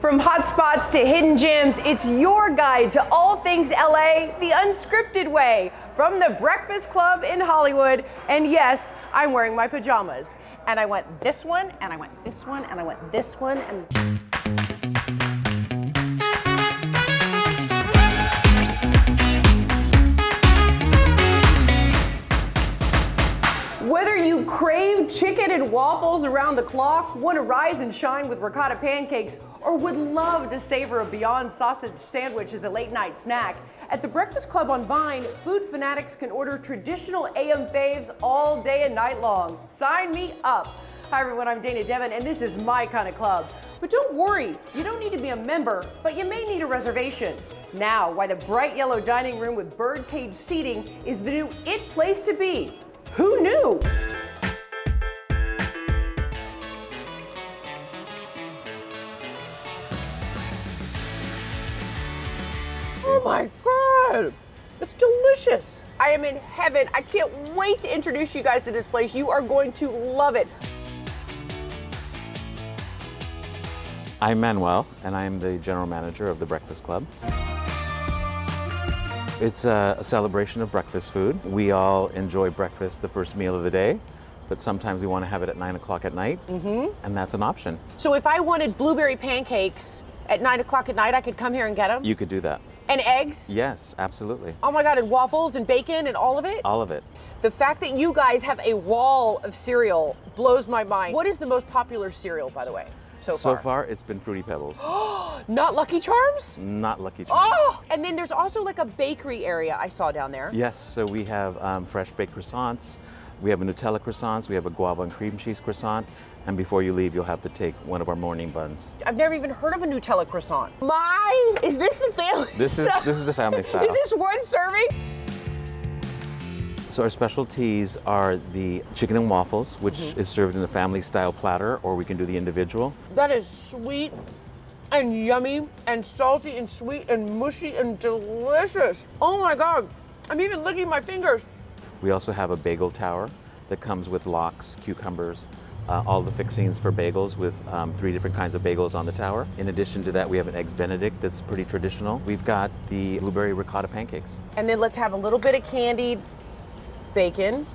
From hotspots to hidden gems, it's your guide to all things LA, the unscripted way, from the Breakfast Club in Hollywood. And yes, I'm wearing my pajamas. And I went this one, and I went this one, and I went this one, and... Whether you crave chicken and waffles around the clock, want to rise and shine with ricotta pancakes, or would love to savor a Beyond sausage sandwich as a late night snack, at the Breakfast Club on Vine, food fanatics can order traditional AM faves all day and night long. Sign me up. Hi everyone, I'm Dana Devon, and this is my kind of club. But don't worry, you don't need to be a member, but you may need a reservation. Now, why the bright yellow dining room with birdcage seating is the new it place to be. Who knew? Oh my God, it's delicious. I am in heaven. I can't wait to introduce you guys to this place. You are going to love it. I'm Manuel, and I'm the general manager of the Breakfast Club. It's a celebration of breakfast food. We all enjoy breakfast the first meal of the day, but sometimes we want to have it at 9 o'clock at night, and that's an option. So if I wanted blueberry pancakes at 9 o'clock at night, I could come here and get them? You could do that. And eggs? Yes, absolutely. Oh my God, and waffles and bacon and all of it? All of it. The fact that you guys have a wall of cereal blows my mind. What is the most popular cereal, by the way? So far, it's been Fruity Pebbles. Not Lucky Charms? Not Lucky Charms. Oh! And then there's also like a bakery area I saw down there. Yes, so we have fresh baked croissants, we have a Nutella croissants, we have a guava and cream cheese croissant, and before you leave, you'll have to take one of our morning buns. I've never even heard of a Nutella croissant. Is this the family This is the family style. Is this one serving? So our specialties are the chicken and waffles, which is served in a family style platter, or we can do the individual. That is sweet and yummy and salty and sweet and mushy and delicious. Oh my God, I'm even licking my fingers. We also have a bagel tower that comes with lox, cucumbers, all the fixings for bagels with 3 different kinds of bagels on the tower. In addition to that, we have an Eggs Benedict that's pretty traditional. We've got the blueberry ricotta pancakes. And then let's have a little bit of candied bacon.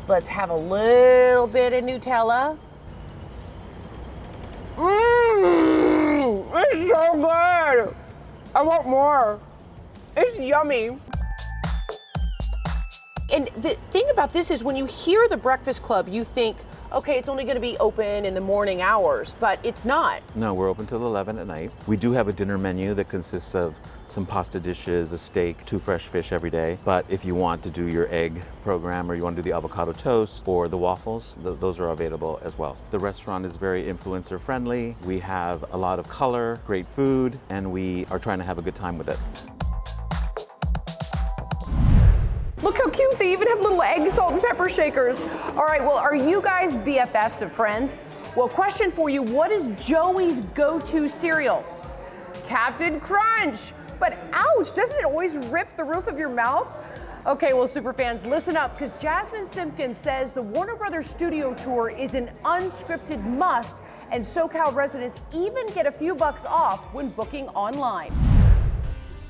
Let's have a little bit of Nutella. It's so good. I want more. It's yummy. And the thing about this is when you hear the Breakfast Club, you think, okay, it's only going to be open in the morning hours, but it's not. No, we're open till 11 at night. We do have a dinner menu that consists of some pasta dishes, a steak, 2 fresh fish every day. But if you want to do your egg program, or you want to do the avocado toast or the waffles, those are available as well. The restaurant is very influencer friendly. We have a lot of color, great food, and we are trying to have a good time with it. Look how cute, they even have little egg, salt, and pepper shakers. All right, well, are you guys BFFs of friends? Well, question for you, what is Joey's go-to cereal? Captain Crunch. But ouch, doesn't it always rip the roof of your mouth? Okay, well, superfans, listen up, because Jasmine Simpkins says the Warner Brothers studio tour is an unscripted must, and SoCal residents even get a few bucks off when booking online.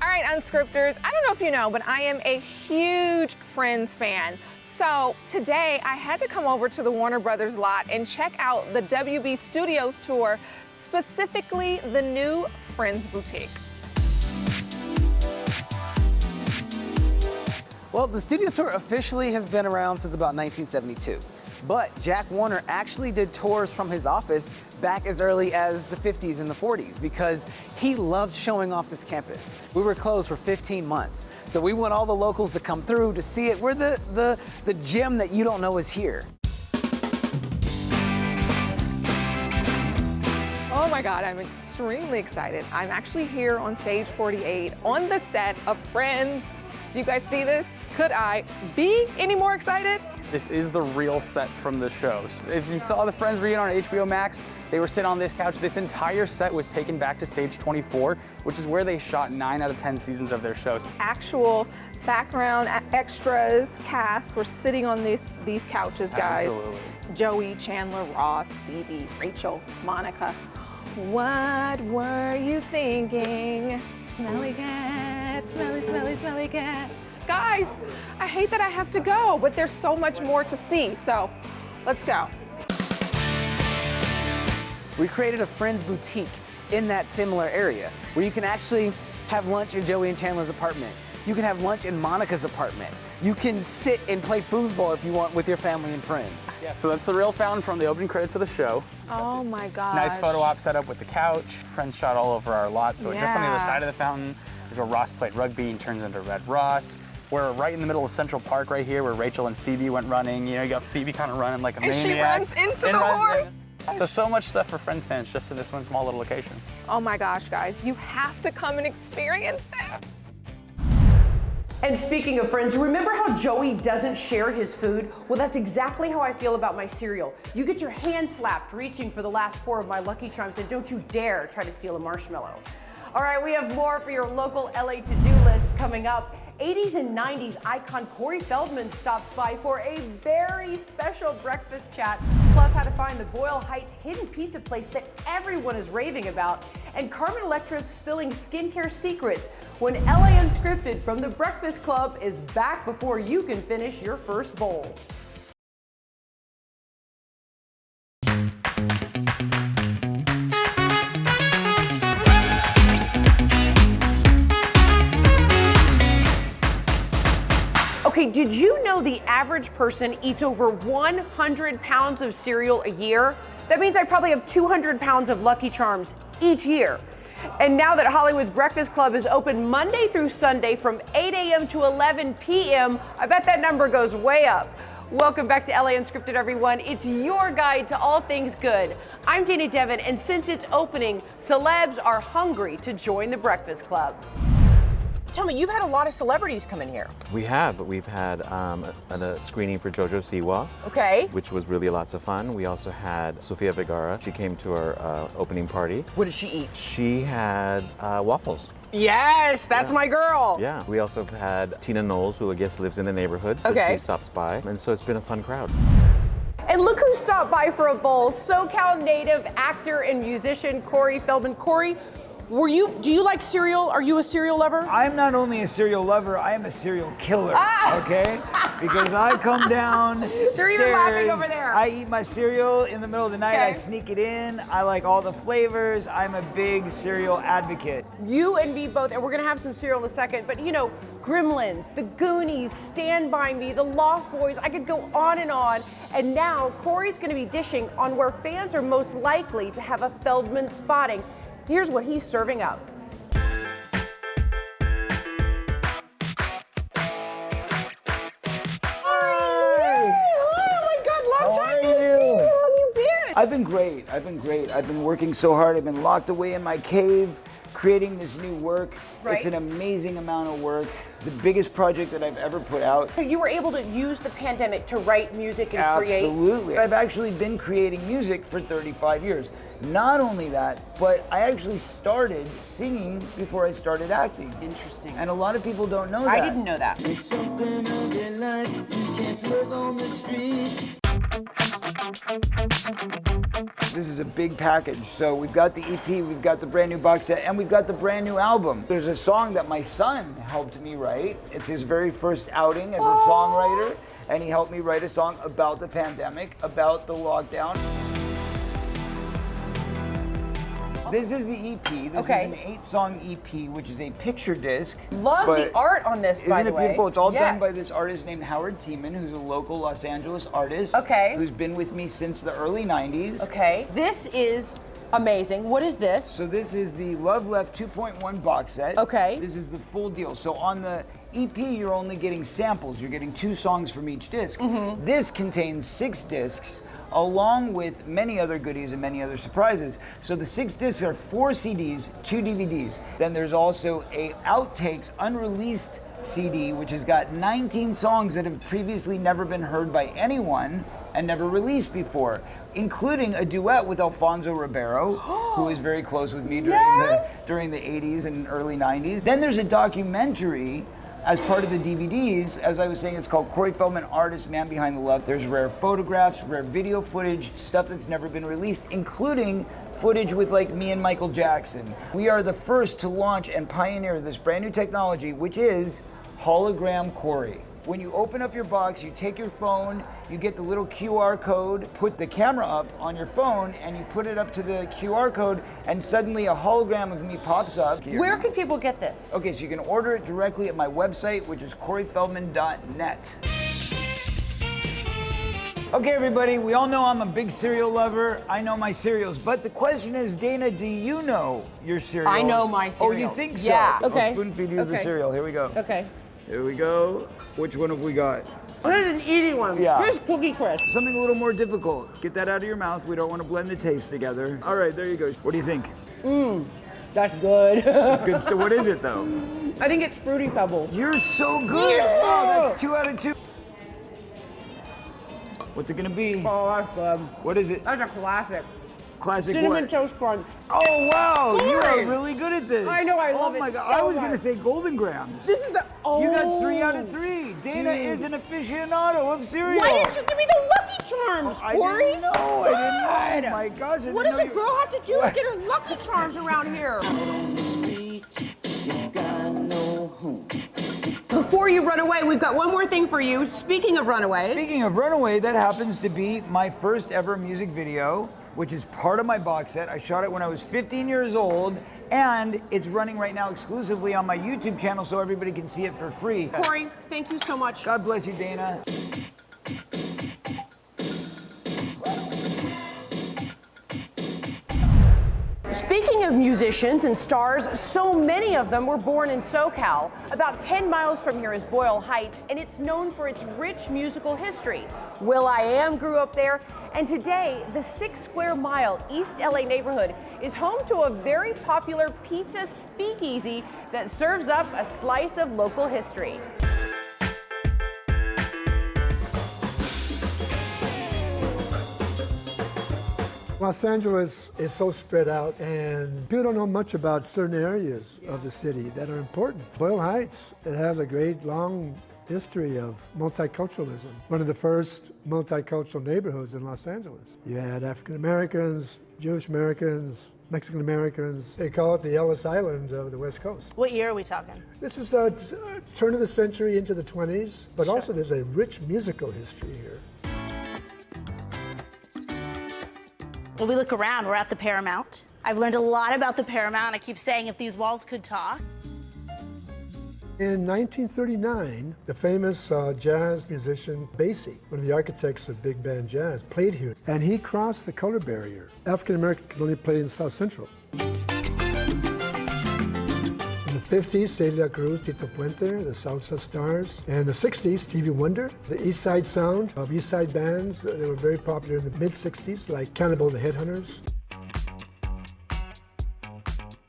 All right, Unscripters, I don't know if you know, but I am a huge Friends fan. So today I had to come over to the Warner Brothers lot and check out the WB Studios tour, specifically the new Friends Boutique. Well, the studio tour officially has been around since about 1972. But Jack Warner actually did tours from his office back as early as the 50s and the 40s because he loved showing off this campus. We were closed for 15 months, so we want all the locals to come through to see it. We're the gem that you don't know is here. Oh my God, I'm extremely excited. I'm actually here on stage 48 on the set of Friends. Do you guys see this? Could I be any more excited? This is the real set from the shows. If you saw the Friends reunion on HBO Max, they were sitting on this couch. This entire set was taken back to stage 24, which is where they shot 9 out of 10 seasons of their shows. Actual background extras, cast were sitting on these couches, guys. Absolutely. Joey, Chandler, Ross, Phoebe, Rachel, Monica. What were you thinking? Smelly cat, smelly, smelly, smelly cat. Guys, I hate that I have to go, but there's so much more to see, so let's go. We created a Friends boutique in that similar area where you can actually have lunch in Joey and Chandler's apartment. You can have lunch in Monica's apartment. You can sit and play foosball if you want with your family and friends. Yeah, so that's the real fountain from the opening credits of the show. Oh my God. Nice photo op set up with the couch. Friends shot all over our lot. So just on the other side of the fountain is where Ross played rugby and turns into Red Ross. We're right in the middle of Central Park right here where Rachel and Phoebe went running. You know, you got Phoebe kind of running like a maniac. And she runs into the horse. So much stuff for Friends fans just in this one small little location. Oh my gosh, guys, you have to come and experience this. And speaking of Friends, remember how Joey doesn't share his food? Well, that's exactly how I feel about my cereal. You get your hand slapped reaching for the last pour of my Lucky Charms, and don't you dare try to steal a marshmallow. All right, we have more for your local LA to-do list coming up. 80s and 90s icon Corey Feldman stops by for a very special breakfast chat, plus how to find the Boyle Heights hidden pizza place that everyone is raving about, and Carmen Electra's spilling skincare secrets when LA Unscripted from The Breakfast Club is back before you can finish your first bowl. Okay, did you know the average person eats over 100 pounds of cereal a year? That means I probably have 200 pounds of Lucky Charms each year. And now that Hollywood's Breakfast Club is open Monday through Sunday from 8 a.m. to 11 p.m., I bet that number goes way up. Welcome back to LA Unscripted, everyone. It's your guide to all things good. I'm Dana Devin, and since it's opening, celebs are hungry to join the Breakfast Club. Tell me, you've had a lot of celebrities come in here. We have. We've had a screening for Jojo Siwa, Okay. which was really lots of fun. We also had Sofia Vergara. She came to our opening party. What did she eat? She had waffles. Yes, that's my girl. Yeah. We also have had Tina Knowles, who I guess lives in the neighborhood, so Okay. she stops by. And so it's been a fun crowd. And look who stopped by for a bowl. SoCal native actor and musician Corey Feldman. Corey, do you like cereal? Are you a cereal lover? I'm not only a serial lover, I am a serial killer, okay? Because I come down They're even laughing over there. I eat my cereal in the middle of the night, I Okay. sneak it in, I like all the flavors, I'm a big cereal advocate. You and me both, and we're gonna have some cereal in a second, but you know, Gremlins, The Goonies, Stand By Me, The Lost Boys, I could go on. And now Corey's gonna be dishing on where fans are most likely to have a Feldman spotting. Here's what he's serving up. How are you? I've been great. I've been working so hard. I've been locked away in my cave, creating this new work. Right. It's an amazing amount of work. The biggest project that I've ever put out. You were able to use the pandemic to write music and create. Absolutely. I've actually been creating music for 35 years. Not only that, but I actually started singing before I started acting. Interesting. And a lot of people don't know that. I didn't know that. It's something of your life, you can't live on the street. This is a big package. So we've got the EP, we've got the brand new box set, and we've got the brand new album. There's a song that my son helped me write. It's his very first outing as a songwriter, and he helped me write a song about the pandemic, about the lockdown. This is the EP. This is an 8-song EP, which is a picture disc. Love the art on this, by the way. Isn't it beautiful? It's all done Yes. by this artist named Howard Tiemann, who's a local Los Angeles artist. Okay. Who's been with me since the early 90s. Okay, this is amazing. What is this? So this is the Love Left 2.1 box set. Okay. This is the full deal. So on the EP, you're only getting samples. You're getting 2 songs from each disc. Mm-hmm. This contains 6 discs, along with many other goodies and many other surprises. So the 6 discs are 4 CDs, 2 DVDs. Then there's also a outtakes unreleased CD, which has got 19 songs that have previously never been heard by anyone and never released before, including a duet with Alfonso Ribeiro, who was very close with me during the 80s and early 90s. Then there's a documentary as part of the DVDs, as I was saying, it's called Corey Feldman Artist, Man Behind the Love. There's rare photographs, rare video footage, stuff that's never been released, including footage with like me and Michael Jackson. We are the first to launch and pioneer this brand new technology, which is hologram Corey. When you open up your box, you take your phone, you get the little QR code, put the camera up on your phone, and you put it up to the QR code, and suddenly a hologram of me pops up. Where can people get this? Okay, so you can order it directly at my website, which is coreyfeldman.net. Okay, everybody, we all know I'm a big cereal lover. I know my cereals, but the question is, Dana, do you know your cereals? I know my cereals. Oh, you think so? Yeah. Okay. I'll spoon feed you the cereal. Here we go. Okay. Here we go. Which one have we got? Here's an easy one. Yeah. Here's Cookie Crisp. Something a little more difficult. Get that out of your mouth. We don't want to blend the taste together. All right, there you go. What do you think? That's good. That's good. So what is it, though? I think it's Fruity Pebbles. You're so good. Yeah. Oh, that's 2 out of 2. What's it gonna be? Oh, that's good. What is it? That's a classic. Classic Cinnamon what? Toast Crunch. Oh, wow. You Corey. are really good at this. I know, I love Oh, my it God. so I was going to much. say Golden Grams. This is the, You got 3 out of 3. Dana Dude. is an aficionado of cereal. Why didn't you give me the Lucky Charms, I Corey? didn't know. I didn't know. God. Oh, my gosh. I What didn't does a know girl have to do to get her Lucky Charms around here? Before you run away, we've got one more thing for you. Speaking of Runaway. Speaking of Runaway, that happens to be my first ever music video, which is part of my box set. I shot it when I was 15 years old, and it's running right now exclusively on my YouTube channel so everybody can see it for free. Corey, thank you so much. God bless you, Dana. Speaking of musicians and stars, so many of them were born in SoCal. About 10 miles from here is Boyle Heights, and it's known for its rich musical history. will.i.am grew up there, and today, the 6 square mile East LA neighborhood is home to a very popular pizza speakeasy that serves up a slice of local history. Los Angeles is so spread out, and people don't know much about certain areas of the city that are important. Boyle Heights, it has a great long history of multiculturalism. One of the first multicultural neighborhoods in Los Angeles. You had African Americans, Jewish Americans, Mexican Americans. They call it the Ellis Island of the West Coast. What year are we talking? This is turn of the century into the 20s, but also there's a rich musical history here. When we look around, we're at the Paramount. I've learned a lot about the Paramount. I keep saying if these walls could talk. In 1939, the famous jazz musician Basie, one of the architects of big band jazz, played here. And he crossed the color barrier. African American could only play in South Central. In the 50s, Celia Cruz, Tito Puente, the Salsa Stars. And in the 60s, Stevie Wonder, the East Side sound of East Side bands. They were very popular in the mid-60s, like Cannibal the Headhunters.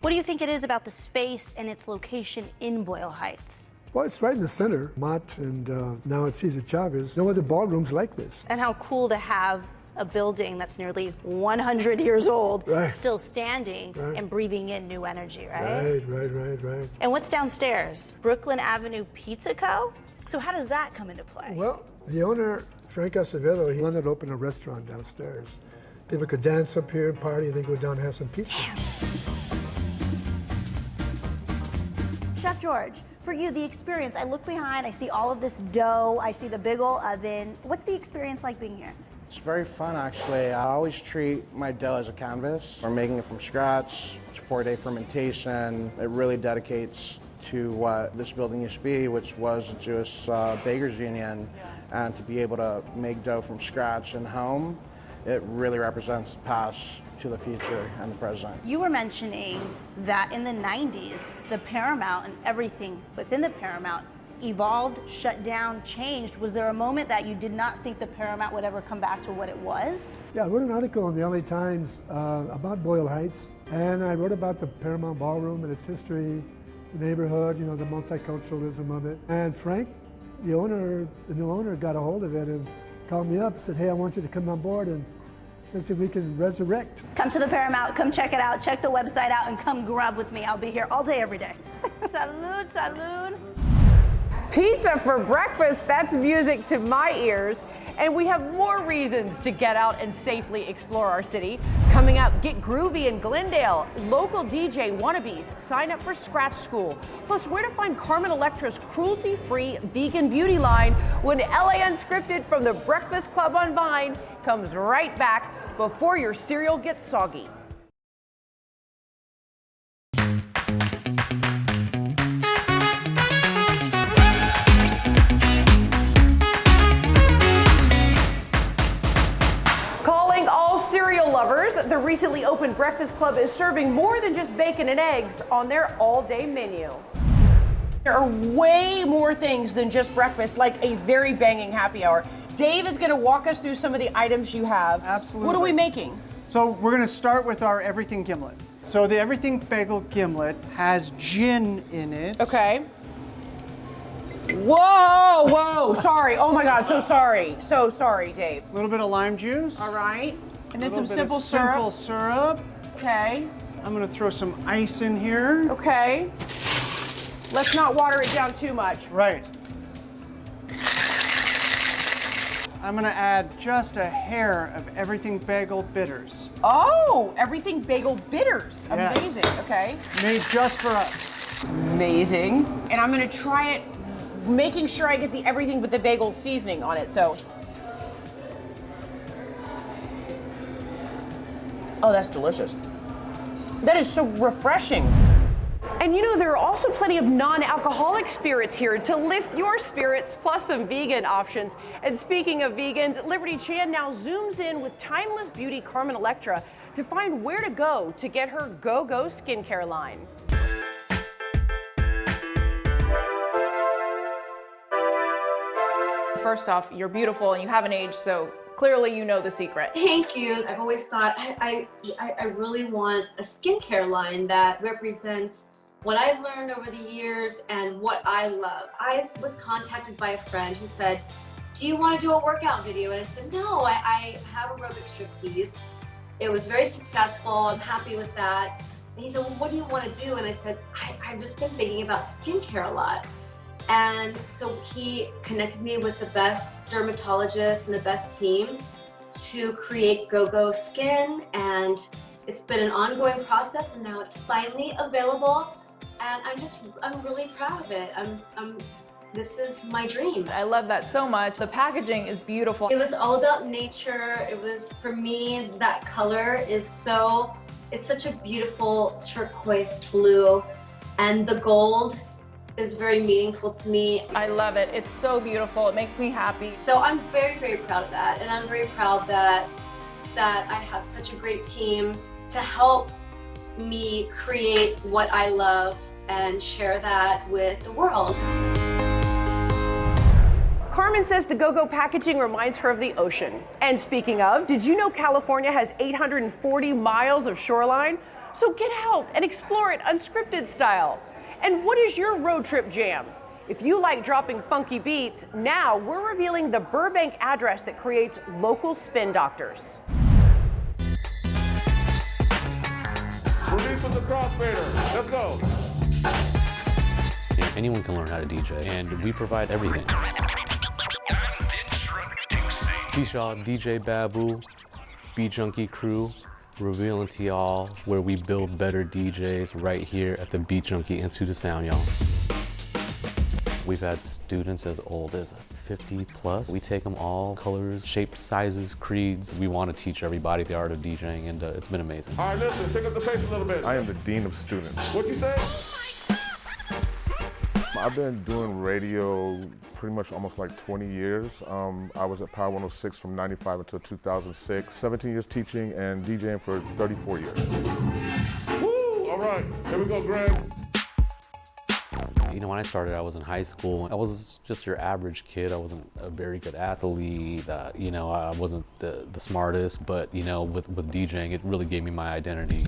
What do you think it is about the space and its location in Boyle Heights? Well, it's right in the center. Mott and now it's Cesar Chavez. No other ballrooms like this. And how cool to have a building that's nearly 100 years old, Right. still standing Right. and breathing in new energy, right? Right. And what's downstairs? Brooklyn Avenue Pizza Co.? So how does that come into play? Well, the owner, Frank Acevedo, he wanted to open a restaurant downstairs. People could dance up here and party and then go down and have some pizza. Chef George, for you, the experience, I look behind, I see all of this dough, I see the big old oven. What's the experience like being here? It's very fun, actually. I always treat my dough as a canvas. We're making it from scratch. It's a 4-day fermentation. It really dedicates to what this building used to be, which was a Jewish bakers union. And to be able to make dough from scratch in home, it really represents the past to the future and the present. You were mentioning that in the 90s, the Paramount and everything within the Paramount evolved, shut down, changed. Was there a moment that you did not think the Paramount would ever come back to what it was? Yeah, I wrote an article in the LA Times about Boyle Heights, and I wrote about the Paramount Ballroom and its history, the neighborhood, you know, the multiculturalism of it. And Frank, the new owner, got a hold of it and called me up and said, hey, I want you to come on board and let's see if we can resurrect. Come to the Paramount, come check it out, check the website out, and come grub with me. I'll be here all day, every day. Salud, salud. Pizza for breakfast, that's music to my ears. And we have more reasons to get out and safely explore our city. Coming up, get groovy in Glendale. Local DJ wannabes sign up for Scratch School. Plus, where to find Carmen Electra's cruelty-free vegan beauty line when LA Unscripted from the Breakfast Club on Vine comes right back before your cereal gets soggy. Cereal lovers, the recently opened Breakfast Club is serving more than just bacon and eggs on their all-day menu. There are way more things than just breakfast, like a very banging happy hour. Dave is going to walk us through some of the items you have. Absolutely. What are we making? So we're going to start with our Everything Gimlet. So the Everything Bagel Gimlet has gin in it. Okay. Whoa, whoa, sorry. Oh my God, so sorry. So sorry, Dave. A little bit of lime juice. All right. And then some simple syrup. Simple syrup. Okay. I'm gonna throw some ice in here. Okay. Let's not water it down too much. Right. I'm gonna add just a hair of Everything Bagel Bitters. Oh, Everything Bagel Bitters. Yes. Amazing, okay. Made just for us. Amazing. And I'm gonna try it, making sure I get the everything but the bagel seasoning on it, so. Oh, that's delicious. That is so refreshing. And you know, there are also plenty of non-alcoholic spirits here to lift your spirits, plus some vegan options. And speaking of vegans, Liberty Chan now zooms in with timeless beauty Carmen Electra to find where to go to get her go-go skincare line. First off, you're beautiful and you haven't aged, so clearly you know the secret. Thank you. I've always thought I really want a skincare line that represents what I've learned over the years and what I love. I was contacted by a friend who said, do you want to do a workout video? And I said, no, I have aerobic striptease. It was very successful. I'm happy with that. And he said, well, what do you want to do? And I said, I've just been thinking about skincare a lot. And so he connected me with the best dermatologist and the best team to create Go-Go Skin. And it's been an ongoing process, and now it's finally available. And I'm really proud of it. This is my dream. I love that so much. The packaging is beautiful. It was all about nature. It was, for me, that color is it's such a beautiful turquoise blue, and the gold is very meaningful to me. I love it. It's so beautiful. It makes me happy. So I'm very, very proud of that. And I'm very proud that I have such a great team to help me create what I love and share that with the world. Carmen says the Go-Go packaging reminds her of the ocean. And speaking of, did you know California has 840 miles of shoreline? So get out and explore it unscripted style. And what is your road trip jam? If you like dropping funky beats, now we're revealing the Burbank address that creates local spin doctors. Release with the crossfader. Let's go. Anyone can learn how to DJ, and we provide everything. Peace, y'all. DJ Babu, Beat Junkie crew, revealing to y'all where we build better DJs right here at the Beat Junkie Institute of Sound, y'all. We've had students as old as 50 plus. We take them all colors, shapes, sizes, creeds. We want to teach everybody the art of DJing, and it's been amazing. All right, listen, pick up the pace a little bit. I am the Dean of Students. What'd you say? I've been doing radio pretty much almost like 20 years. I was at Power 106 from 95 until 2006. 17 years teaching and DJing for 34 years. Woo! All right, here we go, Greg. You know, when I started, I was in high school. I was just your average kid. I wasn't a very good athlete. You know, I wasn't the smartest, but you know, with DJing, it really gave me my identity.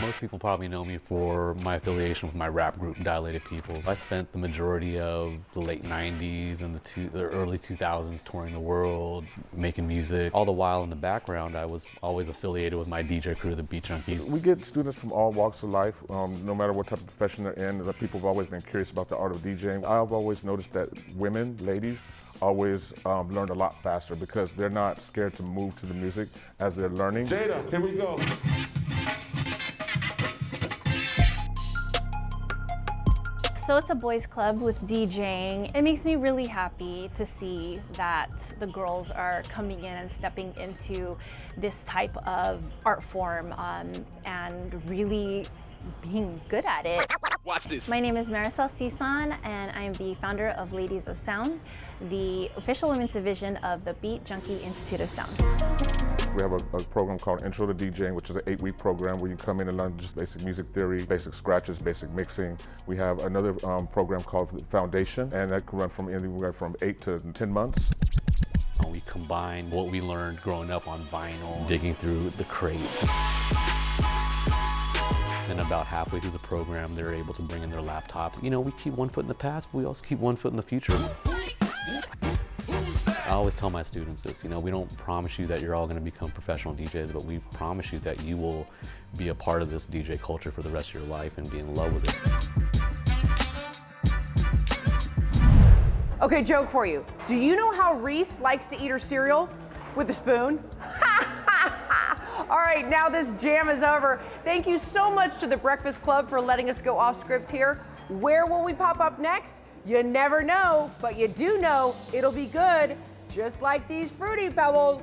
Most people probably know me for my affiliation with my rap group, Dilated Peoples. I spent the majority of the late 90s and the early 2000s touring the world, making music. All the while in the background, I was always affiliated with my DJ crew, the Beat Junkies. We get students from all walks of life, no matter what type of profession they're in. The people have always been curious about the art of DJing. I've always noticed that women, ladies, always learn a lot faster because they're not scared to move to the music as they're learning. Jada, here we go. So it's a boys club with DJing. It makes me really happy to see that the girls are coming in and stepping into this type of art form and really being good at it. Watch this. My name is Marisol Cison, and I'm the founder of Ladies of Sound, the official women's division of the Beat Junkie Institute of Sound. We have a program called Intro to DJing, which is an 8-week program where you come in and learn just basic music theory, basic scratches, basic mixing. We have another program called Foundation, and that can run from anywhere from 8 to 10 months. We combine what we learned growing up on vinyl, digging through the crates. And about halfway through the program, they're able to bring in their laptops. You know, we keep one foot in the past, but we also keep one foot in the future. I always tell my students this, you know, we don't promise you that you're all going to become professional DJs, but we promise you that you will be a part of this DJ culture for the rest of your life and be in love with it. Okay, joke for you. Do you know how Reese likes to eat her cereal? With a spoon? All right, now this jam is over. Thank you so much to the Breakfast Club for letting us go off script here. Where will we pop up next? You never know, but you do know it'll be good, just like these Fruity Pebbles.